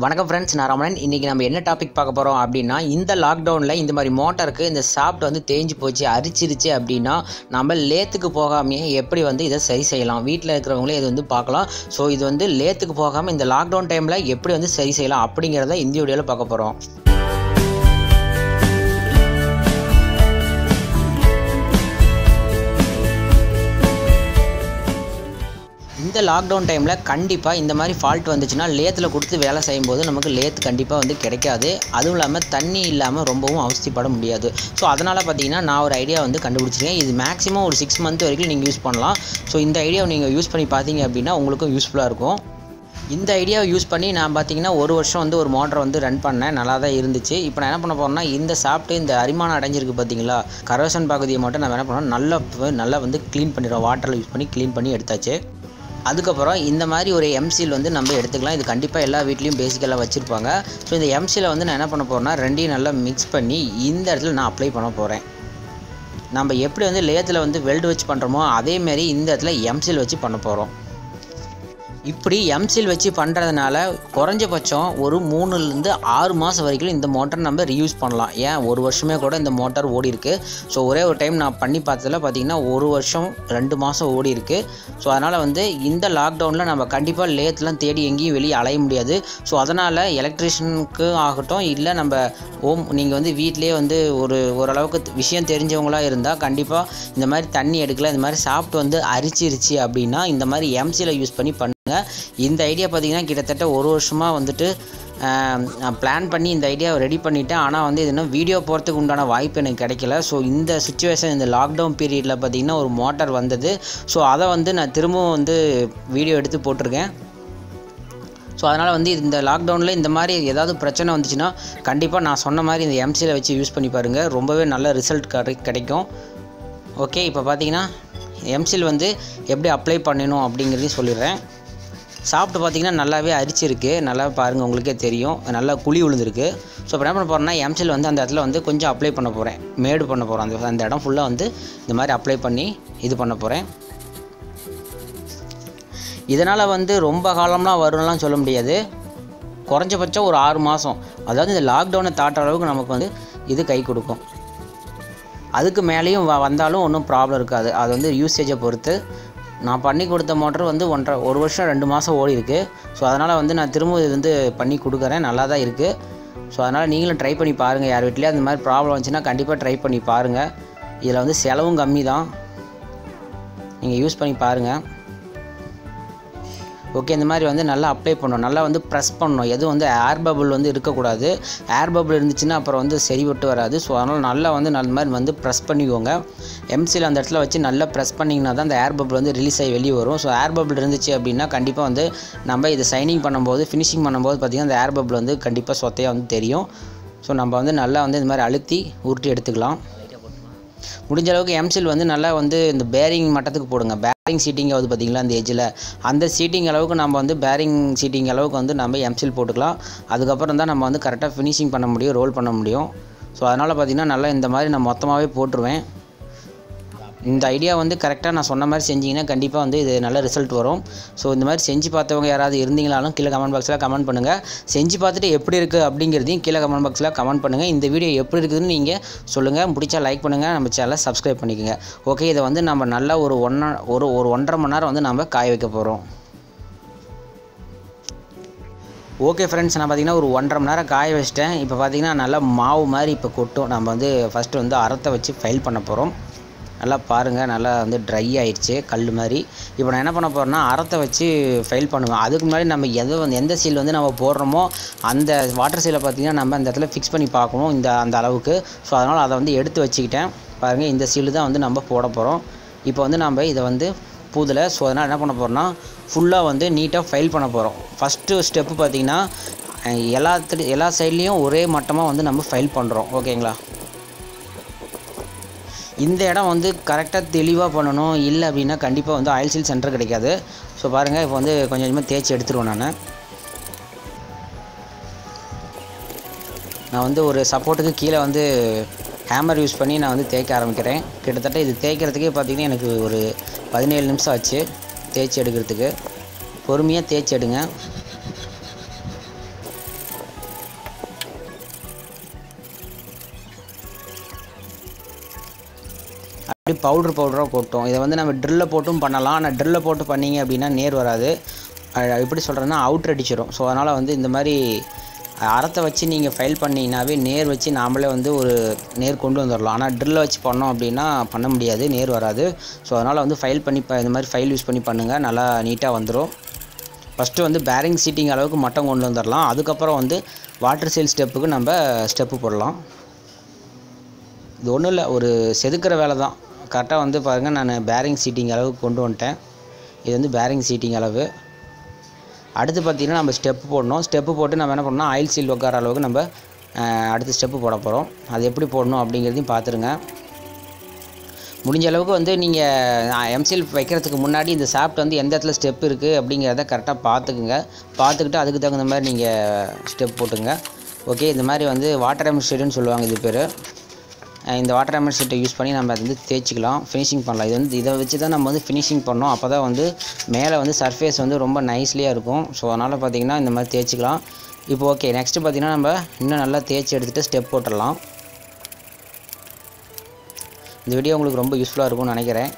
வணக்கம் ஃப்ரெண்ட்ஸ், நான் ரமணன். இன்றைக்கி நம்ம என்ன டாபிக் பார்க்க போகிறோம் அப்படின்னா, இந்த லாக்டவுனில் இந்த மாதிரி மோட்டருக்கு இந்த ஷாஃப்ட் வந்து தேஞ்சு போச்சு, அரிச்சிருச்சு அப்படின்னா நம்ம லேத்துக்கு போகாமையே எப்படி வந்து இதை சரி செய்யலாம், வீட்டில் இருக்கிறவங்களே இது வந்து பார்க்கலாம். ஸோ இது வந்து லேத்துக்கு போகாமல் இந்த லாக்டவுன் டைமில் எப்படி வந்து சரி செய்யலாம் அப்படிங்கிறத இந்த வீடியோவில் பார்க்க போகிறோம். இந்த லாக்டவுன் டைமில் கண்டிப்பாக இந்த மாதிரி ஃபால்ட் வந்துச்சுன்னா லேத்தில் கொடுத்து வேலை செய்யும்போது நமக்கு லேத் கண்டிப்பாக வந்து கிடைக்காது. அதுவும் இல்லாமல் தண்ணி இல்லாமல் ரொம்பவும் அவஸ்தைப்பட முடியாது. ஸோ அதனால் பார்த்தீங்கன்னா நான் ஒரு ஐடியா வந்து கண்டுபிடிச்சிருக்கேன். இது மேக்ஸிமம் ஒரு 6 மந்த் வரைக்கும் நீங்கள் யூஸ் பண்ணலாம். ஸோ இந்த ஐடியாவை நீங்கள் யூஸ் பண்ணி பார்த்தீங்க அப்படின்னா உங்களுக்கும் யூஸ்ஃபுல்லாக இருக்கும். இந்த ஐடியாவை யூஸ் பண்ணி நான் பார்த்தீங்கன்னா ஒரு வருஷம் வந்து ஒரு மோட்டரை வந்து ரன் பண்ணேன், நல்லா தான் இருந்துச்சு. இப்போ நான் என்ன பண்ண போகிறேன்னா, இந்த சாப்பிட்டு இந்த அரிமானம் அடைஞ்சிருக்கு பார்த்தீங்களா, கரோஷன் பகுதியை மட்டும் நான் என்ன பண்ணோம், நல்லா வந்து க்ளீன் பண்ணிடுறோம். வாட்டரில் யூஸ் பண்ணி க்ளீன் பண்ணி எடுத்தாச்சு. அதுக்கப்புறம் இந்த மாதிரி ஒரு எம்சில் வந்து நம்ம எடுத்துக்கலாம். இது கண்டிப்பாக எல்லா வீட்லேயும் பேசிக்கலாக வச்சுருப்பாங்க. ஸோ இந்த எம்சியில் வந்து நான் என்ன பண்ண போகிறேன்னா, ரெண்டையும் நல்லா மிக்ஸ் பண்ணி இந்த இடத்துல நான் அப்ளை பண்ண போகிறேன். நம்ம எப்படி வந்து லேத்தில் வந்து வெல்டு வச்சு பண்ணுறோமோ அதேமாரி இந்த இடத்துல எம்சில் வச்சு பண்ண போகிறோம். இப்படி எம்சில் வச்சு பண்ணுறதுனால குறைஞ்சபட்சம் ஒரு 3லேருந்து 6 மாதம் வரைக்கும் இந்த மோட்டர் நம்ம ரீயூஸ் பண்ணலாம். ஏன், ஒரு வருஷமே கூட இந்த மோட்டார் ஓடி இருக்குது. ஸோ ஒரே ஒரு டைம் நான் பண்ணி பார்த்ததில் பார்த்திங்கன்னா 1 வருஷம் 2 மாதம் ஓடி இருக்குது. ஸோ அதனால் வந்து இந்த லாக்டவுனில் நம்ம கண்டிப்பாக லேத்லாம் தேடி எங்கேயும் வெளியே அலைய முடியாது. ஸோ அதனால் எலக்ட்ரிஷியனுக்கு ஆகட்டும், இல்லை நம்ம நீங்கள் வந்து வீட்டிலே வந்து ஓரளவுக்கு விஷயம் தெரிஞ்சவங்களாக இருந்தால் கண்டிப்பாக இந்த மாதிரி தண்ணி எடுக்கல, இந்த மாதிரி சாப்பிட்டு வந்து அரிச்சிருச்சு அப்படின்னா இந்த மாதிரி எம்சியில் யூஸ் பண்ணி பண்ணுங்க. இந்த ஐடியா பார்த்திங்கன்னா கிட்டத்தட்ட 1 வருஷமாக வந்துட்டு பிளான் பண்ணி இந்த ஐடியாவை ரெடி பண்ணிவிட்டேன். ஆனால் வந்து இது இன்னும் வீடியோ போகிறதுக்கு உண்டான வாய்ப்பு எனக்கு கிடைக்கல. ஸோ இந்த சுச்சுவேஷன், இந்த லாக்டவுன் பீரியடில் பார்த்திங்கன்னா ஒரு மோட்டார் வந்தது. ஸோ அதை வந்து நான் திரும்பவும் வந்து வீடியோ எடுத்து போட்டிருக்கேன். ஸோ அதனால் வந்து இந்த லாக்டவுனில் இந்த மாதிரி ஏதாவது பிரச்சனை வந்துச்சுன்னா கண்டிப்பாக நான் சொன்ன மாதிரி இந்த எம்சியில் வச்சு யூஸ் பண்ணி பாருங்கள், ரொம்பவே நல்ல ரிசல்ட் கிடைக்கும். ஓகே, இப்போ பார்த்தீங்கன்னா எம்சில் வந்து எப்படி அப்ளை பண்ணணும் அப்படிங்கிறதையும் சொல்லிடுறேன். சாப்பிட்டு பார்த்திங்கன்னா நல்லாவே அரிச்சிருக்கு, நல்லா பாருங்கள், உங்களுக்கே தெரியும், நல்லா குழி விழுந்திருக்கு. ஸோ இப்போ என்ன பண்ண போகிறேன்னா, எம்சில் வந்து அந்த இடத்துல வந்து கொஞ்சம் அப்ளை பண்ண போகிறேன், மேடு பண்ண போகிறேன். அந்த இடம் ஃபுல்லாக வந்து இந்த மாதிரி அப்ளை பண்ணி இது பண்ண போகிறேன். இதனால் வந்து ரொம்ப காலம்லாம் வரும்லாம் சொல்ல முடியாது, குறைஞ்சபட்சம் ஒரு 6 மாதம், அதாவது இந்த லாக்டவுனை தாட்டுற அளவுக்கு நமக்கு வந்து இது கை கொடுக்கும். அதுக்கு மேலேயும் வந்தாலும் ஒன்றும் ப்ராப்ளம் இருக்காது. அது வந்து யூசேஜை பொறுத்து. நான் பண்ணி கொடுத்த மோட்டர் வந்து 1 வருஷம் 2 மாதம் ஓடி இருக்குது. ஸோ அதனால் வந்து நான் திரும்ப இது வந்து பண்ணி கொடுக்குறேன், நல்லா தான் இருக்குது. ஸோ அதனால் நீங்களும் ட்ரை பண்ணி பாருங்கள். யார் வீட்லேயே அந்த மாதிரி ப்ராப்ளம் வந்துச்சுன்னா கண்டிப்பாக ட்ரை பண்ணி பாருங்கள். இதில் வந்து செலவும் கம்மி தான், நீங்கள் யூஸ் பண்ணி பாருங்கள். ஓகே, இந்த மாதிரி வந்து நல்லா அப்ளை பண்ணணும், நல்லா வந்து ப்ரெஸ் பண்ணணும். எதுவும் வந்து ஏர் பபிள் வந்து இருக்கக்கூடாது. ஏர் பபிள் இருந்துச்சுன்னா அப்புறம் வந்து சரி விட்டு வராது. ஸோ அதனால் நல்லா வந்து நல்ல மாதிரி வந்து ப்ரெஸ் பண்ணிக்கோங்க. எம்சியில் அந்த இடத்துல வச்சு நல்லா ப்ரெஸ் பண்ணிங்கன்னா தான் அந்த ஏர் பபிள் வந்து ரிலீஸ் ஆகி வெளியே வரும். ஸோ ஏர் பபிள் இருந்துச்சு அப்படின்னா கண்டிப்பாக வந்து நம்ம இதை சைனிங் பண்ணும்போது, ஃபினிஷிங் பண்ணும்போது பார்த்திங்கன்னா அந்த ஏர் பபிள் வந்து கண்டிப்பாக சொத்தையாக வந்து தெரியும். ஸோ நம்ம வந்து நல்லா வந்து இந்த மாதிரி அழுத்தி உருட்டி எடுத்துக்கலாம். முடிஞ்ச அளவுக்கு எம்சில் வந்து நல்லா வந்து இந்த பேரிங் மட்டத்துக்கு போடுங்க. பேரிங் சீட்டிங் ஆகுது பார்த்திங்களா அந்த எஜ்ஜில், அந்த சீட்டிங் அளவுக்கு நம்ம வந்து பேரிங் சீட்டிங் அளவுக்கு வந்து நம்ம எம்சில் போட்டுக்கலாம். அதுக்கப்புறம் தான் நம்ம வந்து கரெக்டாக ஃபினிஷிங் பண்ண முடியும், ரோல் பண்ண முடியும். ஸோ அதனால் பார்த்திங்கன்னா நல்லா இந்த மாதிரி நான் மொத்தமாகவே போட்டுருவேன். இந்த ஐடியா வந்து கரெக்டாக நான் சொன்ன மாதிரி செஞ்சிங்கன்னா கண்டிப்பாக வந்து இது நல்ல ரிசல்ட் வரும். ஸோ இந்த மாதிரி செஞ்சு பார்த்தவங்க யாராவது இருந்தீங்களாலும் கீழே கமெண்ட் பாக்ஸில் கமெண்ட் பண்ணுங்கள். செஞ்சு பார்த்துட்டு எப்படி இருக்குது அப்படிங்கிறதையும் கீழே கமெண்ட் பாக்ஸில் கமெண்ட் பண்ணுங்கள். இந்த வீடியோ எப்படி இருக்குதுன்னு நீங்கள் சொல்லுங்கள். பிடிச்சா லைக் பண்ணுங்கள், நம்ம சேனலை சப்ஸ்கிரைப் பண்ணிக்கோங்க. ஓகே, இதை வந்து நம்ம நல்லா ஒரு 1.5 மணி நேரம் வந்து நம்ம காய வைக்க போகிறோம். ஓகே ஃப்ரெண்ட்ஸ், நான் பார்த்திங்கன்னா ஒரு 1.5 மணி நேரம் காய வச்சிட்டேன். இப்போ பார்த்திங்கன்னா நல்லா மாவு மாதிரி இப்போ கொட்டும். நம்ம வந்து ஃபஸ்ட்டு வந்து அரத்தை வச்சு ஃபைல் பண்ண போகிறோம். நல்லா பாருங்கள், நல்லா வந்து ட்ரை ஆயிடுச்சு, கல் மாதிரி. இப்போ நான் என்ன பண்ண போகிறேன்னா, அரத்தை வச்சு ஃபைல் பண்ணுவேன். அதுக்கு முன்னாடி நம்ம எந்த சீல் வந்து நம்ம போடுறோமோ அந்த வாட்டர் சீலை பார்த்திங்கன்னா நம்ம அந்த இடத்துல ஃபிக்ஸ் பண்ணி பார்க்கணும், அந்த அளவுக்கு. ஸோ அதனால் அதை வந்து எடுத்து வச்சுக்கிட்டேன். பாருங்கள், இந்த சீலு தான் வந்து நம்ம போட போகிறோம். இப்போ வந்து நம்ம இதை வந்து பூதலை. ஸோ அதனால் என்ன பண்ண போகிறோன்னா, ஃபுல்லாக வந்து நீட்டாக ஃபைல் பண்ண போகிறோம். ஃபஸ்ட்டு ஸ்டெப்பு பார்த்திங்கன்னா எல்லா சைட்லேயும் ஒரே மட்டமாக வந்து நம்ம ஃபைல் பண்ணுறோம். ஓகேங்களா, இந்த இடம் வந்து கரெக்டாக தெளிவாக பண்ணணும், இல்லை அப்படின்னா கண்டிப்பாக வந்து ஆயில் சீல் சென்டர் கிடைக்காது. ஸோ பாருங்கள், இப்போ வந்து கொஞ்சம் கொஞ்சமாக தேய்ச்சி எடுத்துருவேன். நான் வந்து ஒரு சப்போர்ட்டுக்கு கீழே வந்து ஹேமர் யூஸ் பண்ணி நான் வந்து தேய்க்க ஆரம்பிக்கிறேன். கிட்டத்தட்ட இது தேய்க்கிறதுக்கே பார்த்திங்கன்னா எனக்கு ஒரு 17 நிமிஷம் ஆச்சு தேய்ச்சி எடுக்கிறதுக்கு. பொறுமையாக தேய்ச்சி எடுங்க. அப்படி பவுடராக கொட்டும். இதை வந்து நம்ம ட்ரில்லில் போட்டும் பண்ணலாம். ஆனால் ட்ரில்லில் போட்டு பண்ணிங்க அப்படின்னா நேர் வராது. எப்படி சொல்கிறேன்னா அவுட்ரு அடிச்சிடும். ஸோ அதனால் வந்து இந்த மாதிரி அறத்தை வச்சு நீங்கள் ஃபைல் பண்ணிங்கனாவே நேர் வச்சு நாமளே வந்து ஒரு நேர் கொண்டு வந்துடலாம். ஆனால் ட்ரில்லை வச்சு பண்ணோம் அப்படின்னா பண்ண முடியாது, நேர் வராது. ஸோ அதனால் வந்து ஃபைல் பண்ணி இந்த மாதிரி ஃபைல் யூஸ் பண்ணி பண்ணுங்கள், நல்லா நீட்டாக வந்துடும். ஃபஸ்ட்டு வந்து பேரிங் சீட்டிங் அளவுக்கு மட்டம் கொண்டு வந்துடலாம். அதுக்கப்புறம் வந்து வாட்டர் சீல் ஸ்டெப்புக்கு நம்ம ஸ்டெப்பு போடலாம். இது ஒன்றும் இல்லை, ஒரு செதுக்கிற வேலை தான். கரெக்டாக வந்து பாருங்கள், நான் பேரிங் சீட்டிங் அளவுக்கு கொண்டு வந்துட்டேன். இது வந்து பேரிங் சீட்டிங் அளவு. அடுத்து பார்த்திங்கன்னா நம்ம ஸ்டெப்பு போடணும். ஸ்டெப்பு போட்டு நம்ம என்ன பண்ணணும், ஆயில் சீல் உட்கார அளவுக்கு நம்ம அடுத்து ஸ்டெப்பு போட போகிறோம். அது எப்படி போடணும் அப்படிங்கிறதையும் பார்த்துருங்க. முடிஞ்ச அளவுக்கு வந்து நீங்கள் எம்சீல் வைக்கிறதுக்கு முன்னாடி இந்த ஷாஃப்ட் வந்து எந்த இடத்துல ஸ்டெப் இருக்குது அப்படிங்கிறத கரெக்டாக பார்த்துக்குங்க. பார்த்துக்கிட்டு அதுக்கு தகுந்த மாதிரி நீங்கள் ஸ்டெப் போட்டுங்க. ஓகே, இந்த மாதிரி வந்து வாட்டர் எமிஷர்னு சொல்லுவாங்க இது பேர். இந்த வாட்டர் எமர் ஷீட்டை யூஸ் பண்ணி நம்ம அதை வந்து தேய்ச்சிக்கலாம், ஃபினிஷிங் பண்ணலாம். இது வந்து இதை வச்சு தான் நம்ம வந்து ஃபினிஷிங் பண்ணோம். அப்போ தான் வந்து மேலே வந்து சர்ஃபேஸ் வந்து ரொம்ப நைஸ்லியாக இருக்கும். ஸோ அதனால் பார்த்திங்கன்னா இந்த மாதிரி தேய்ச்சிக்கலாம். இப்போ ஓகே, நெக்ஸ்ட்டு பார்த்திங்கன்னா நம்ம இன்னும் நல்லா தேய்ச்சி எடுத்துகிட்டு ஸ்டெப் போட்டுடலாம். இந்த வீடியோ உங்களுக்கு ரொம்ப யூஸ்ஃபுல்லாக இருக்கும்னு நினைக்கிறேன்.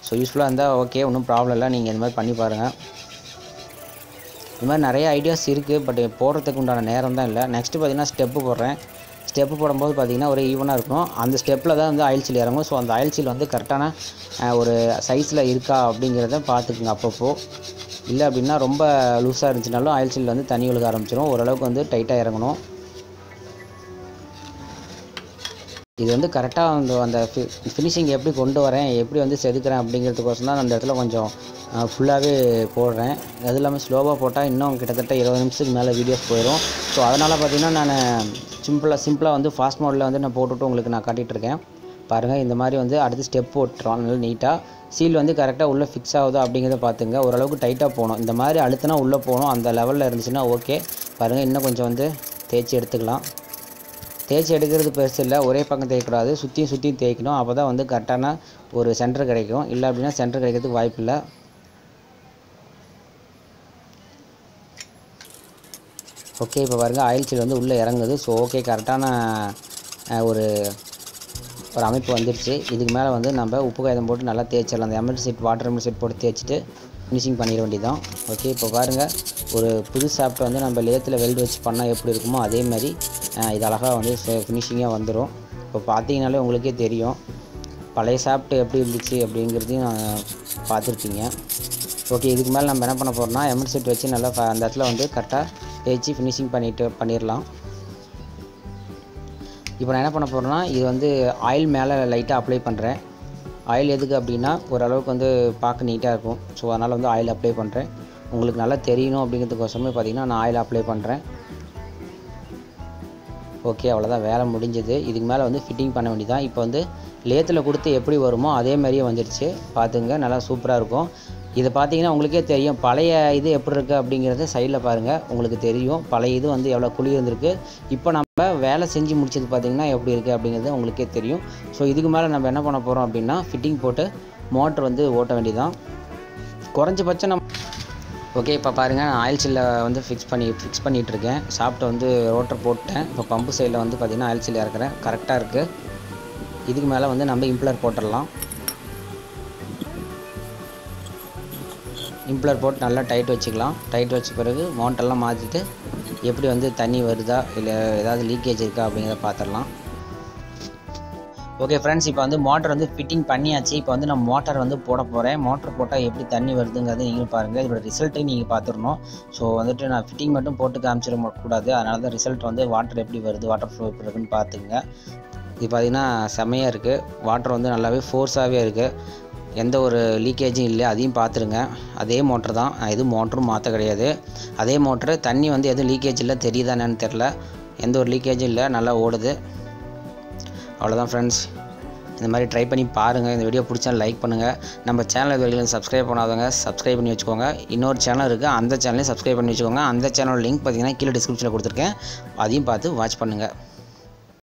ஸோ யூஸ்ஃபுல்லாக இருந்தால் ஓகே, ஒன்றும் ப்ராப்ளம் இல்லை, நீங்கள் இந்த மாதிரி பண்ணி பாருங்கள். இது மாதிரி நிறைய ஐடியாஸ் இருக்குது, பட் போடுறதுக்கு உண்டான நேரம் தான் இல்லை. நெக்ஸ்ட்டு பார்த்திங்கன்னா ஸ்டெப்பு போடுறேன். ஸ்டெப்பு போடும்போது பார்த்திங்கன்னா ஒரு ஈவனாக இருக்கணும். அந்த ஸ்டெப்பில் தான் வந்து ஆயில் சீல் இறங்கும். ஸோ அந்த ஆயில் சீல் வந்து கரெக்டான ஒரு சைஸில் இருக்கா அப்படிங்கிறத பார்த்துக்குங்க அப்பப்போ. இல்லை அப்படின்னா ரொம்ப லூஸாக இருந்துச்சுனாலும் ஆயில் சீல் வந்து தண்ணி ஒழுக ஆரம்பிச்சிடும். ஓரளவுக்கு வந்து டைட்டாக இறங்கணும். இது வந்து கரெக்டாக அந்த ஃபினிஷிங் எப்படி கொண்டு வரேன், எப்படி வந்து செதுக்கிறேன் அப்படிங்கிறதுக்கோசம் தான் அந்த இடத்துல கொஞ்சம் ஃபுல்லாகவே போடுறேன். அது இல்லாமல் ஸ்லோவாக போட்டால் இன்னும் கிட்டத்தட்ட 20 நிமிஷத்துக்கு மேலே வீடியோஸ் போயிடும். ஸோ அதனால் பார்த்திங்கன்னா நான் சிம்பிளாக வந்து ஃபாஸ்ட் மோடில் வந்து நான் போட்டுவிட்டு உங்களுக்கு நான் காட்டிகிட்ருக்கேன். பாருங்கள், இந்த மாதிரி வந்து அடுத்து ஸ்டெப் போட்டுறோம் நல்லா நீட்டாக. சீல் வந்து கரெக்டாக உள்ளே ஃபிக்ஸ் ஆகுதா அப்படிங்கிறத பார்த்துங்க. ஓரளவுக்கு டைட்டாக போகணும். இந்த மாதிரி அழுத்தினா உள்ளே போகணும். அந்த லெவலில் இருந்துச்சுன்னா ஓகே. பாருங்கள், இன்னும் கொஞ்சம் வந்து தேய்ச்சி எடுத்துக்கலாம். தேய்ச்சி எடுக்கிறது பெருசு இல்லை, ஒரே பக்கம் தேய்க்கக்கூடாது, சுற்றியும் தேய்க்கணும். அப்போ தான் வந்து கரெக்டான ஒரு சென்டர் கிடைக்கும். இல்லை அப்படின்னா சென்டர் கிடைக்கிறதுக்கு வாய்ப்பு இல்லை. ஓகே, இப்போ பாருங்கள் ஆயில் சீல் வந்து உள்ளே இறங்குது. ஸோ ஓகே, கரெக்டான ஒரு அமைப்பு வந்துடுச்சு. இதுக்கு மேலே வந்து நம்ம உப்பு காகிதம் போட்டு நல்லா தேய்ச்சிடலாம். அந்த எமர் சீட் வாட்டர் எமர் சீட் போட்டு தேய்ச்சிட்டு ஃபினிஷிங் பண்ணிட வேண்டியதான். ஓகே, இப்போ பாருங்கள், ஒரு புது ஷாஃப்ட் வந்து நம்ம லேத்தில் வெல்டு வச்சு பண்ணால் எப்படி இருக்குமோ அதே மாதிரி இது அழகாக வந்து ஃபினிஷிங்காக வந்துடும். இப்போ பார்த்தீங்கனாலே உங்களுக்கே தெரியும் பழைய ஷாஃப்ட் எப்படி இருந்துச்சு அப்படிங்கிறதையும் பார்த்துருப்பீங்க. ஓகே, இதுக்கு மேலே நம்ம என்ன பண்ண போகிறோம்னா எமர் சீட் வச்சு நல்லா அந்த இடத்துல வந்து கரெக்டாக தேய்ச்சி ஃபினிஷிங் பண்ணிடலாம். இப்போ நான் என்ன பண்ண போகிறேன்னா இது வந்து ஆயில் மேலே லைட்டாக அப்ளை பண்ணுறேன். ஆயில் எதுக்கு அப்படின்னா ஓரளவுக்கு வந்து பார்க்க நீட்டாக இருக்கும். ஸோ அதனால் வந்து ஆயில் அப்ளை பண்ணுறேன். உங்களுக்கு நல்லா தெரியணும் அப்படிங்கிறதுக்கோசமே பார்த்திங்கன்னா நான் ஆயில் அப்ளை பண்ணுறேன். ஓகே, அவ்வளோதான், வேலை முடிஞ்சது. இதுக்கு மேலே வந்து ஃபிட்டிங் பண்ண வேண்டியதான். இப்போ வந்து லேத்தில் கொடுத்து எப்படி வருமோ அதே மாதிரியே வந்துடுச்சு. பார்த்துங்க, நல்லா சூப்பராக இருக்கும். இதை பார்த்தீங்கன்னா உங்களுக்கே தெரியும் பழைய இது எப்படி இருக்குது அப்படிங்கிறத சைடில் பாருங்கள், உங்களுக்கு தெரியும் பழைய இது வந்து எவ்வளோ குழி இருந்திருக்கு. இப்போ நம்ம வேலை செஞ்சு முடிச்சது பார்த்திங்கன்னா எப்படி இருக்குது அப்படிங்கிறது உங்களுக்கே தெரியும். ஸோ இதுக்கு மேலே நம்ம என்ன பண்ண போகிறோம் அப்படின்னா ஃபிட்டிங் போட்டு மோட்ரு வந்து ஓட்ட வேண்டியதான். குறைஞ்சபட்சம் நம்ம ஓகே, இப்போ பாருங்கள், நான் ஆயில் சீலை வந்து ஃபிக்ஸ் பண்ணிகிட்ருக்கேன். ஷாஃப்ட்டை வந்து ரோட்டர் போட்டேன். இப்போ பம்பு சைடில் வந்து பார்த்திங்கன்னா ஆயில் சீலை இறக்குறேன். கரெக்டாக இருக்குது. இதுக்கு மேலே வந்து நம்ம இம்ப்ளர் போட்டுடலாம். இம்ப்ளர் போட்டு நல்லா டைட் வச்சுக்கலாம். டைட் வச்ச பிறகு மோட்டரெல்லாம் மாற்றிட்டு எப்படி வந்து தண்ணி வருதா இல்லை ஏதாவது லீக்கேஜ் இருக்கா அப்படிங்கிறத பார்த்துடலாம். ஓகே ஃப்ரெண்ட்ஸ், இப்போ வந்து மோட்டர் வந்து ஃபிட்டிங் பண்ணியாச்சு. இப்போ வந்து நான் மோட்டர் வந்து போட போகிறேன். மோட்டர் போட்டால் எப்படி தண்ணி வருதுங்கிறது நீங்களும் பாருங்கள். இதோட ரிசல்ட்டையும் நீங்கள் பார்த்துடணும். ஸோ வந்துட்டு நான் ஃபிட்டிங் மட்டும் போட்டு காமிச்சிடக்கூடாது. அதனால தான் ரிசல்ட் வந்து வாட்டர் எப்படி வருது, வாட்டர் ஃப்ளோ எப்படி இருக்குன்னு பார்த்துங்க. இது பார்த்திங்கன்னா செம்மையாக இருக்குது. வாட்டர் வந்து நல்லாவே ஃபோர்ஸாகவே இருக்குது. எந்த ஒரு லீக்கேஜும் இல்லை, அதையும் பார்த்துருங்க. அதே மோட்ரு தான், எதுவும் மோட்டரும் மாற்ற கிடையாது. அதே மோட்ரு. தண்ணி வந்து எதுவும் லீக்கேஜ் இல்லை, தெரியுதானு தெரில. எந்த ஒரு லீக்கேஜும் இல்லை, நல்லா ஓடுது. அவ்வளோதான் ஃப்ரெண்ட்ஸ், இந்த மாதிரி ட்ரை பண்ணி பாருங்கள். இந்த வீடியோ பிடிச்சா லைக் பண்ணுங்கள். நம்ம சேனல் வெளியில் சப்ஸ்கிரைப் பண்ணாதவங்க சப்ஸ்கிரைப் பண்ணி வச்சுக்கோங்க. இன்னொரு சேனல் இருக்குது, அந்த சேனலையும் சப்ஸ்கிரைப் பண்ணி வச்சுக்கோங்க. அந்த சேனல் லிங்க் பார்த்திங்கன்னா கீழே டிஸ்கிரிப்ஷனில் கொடுத்துருக்கேன். அதையும் பார்த்து வாட்ச் பண்ணுங்கள்.